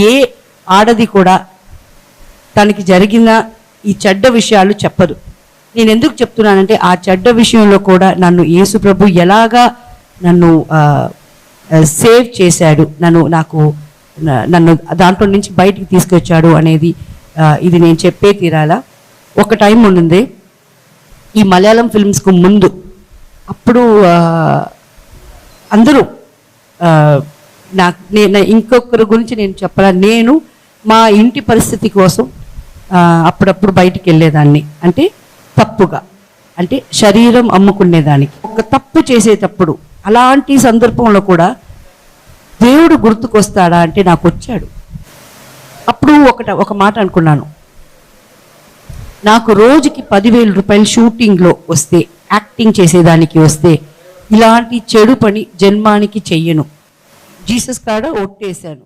ఏ ఆడది కూడా తనకి జరిగిన ఈ చెడ్డ విషయాలు చెప్పదు. నేను ఎందుకు చెప్తున్నానంటే ఆ చెడ్డ విషయంలో కూడా నన్ను యేసు ప్రభు ఎలాగా నన్ను సేవ్ చేశాడు, నన్ను దాంట్లో నుంచి బయటికి తీసుకొచ్చాడు అనేది ఇది నేను చెప్పే తీరాలా. ఒక టైం ఉండింది ఈ మలయాళం ఫిల్మ్స్కు ముందు, అప్పుడు అందరూ నేను ఇంకొకరి గురించి నేను చెప్పాల, నేను మా ఇంటి పరిస్థితి కోసం అప్పుడప్పుడు బయటికి వెళ్ళేదాన్ని, అంటే తప్పుగా, అంటే శరీరం అమ్ముకునేదానికి. ఒక తప్పు చేసేటప్పుడు అలాంటి సందర్భంలో కూడా దేవుడు గుర్తుకొస్తాడా అంటే నాకు వచ్చాడు. అప్పుడు ఒక మాట అనుకున్నాను, నాకు రోజుకి 10,000 రూపాయలు షూటింగ్లో వస్తే, యాక్టింగ్ చేసేదానికి వస్తే, ఇలాంటి చెడు పని జన్మానికి చెయ్యను. జీసస్ కాడ ఒట్టేశాను.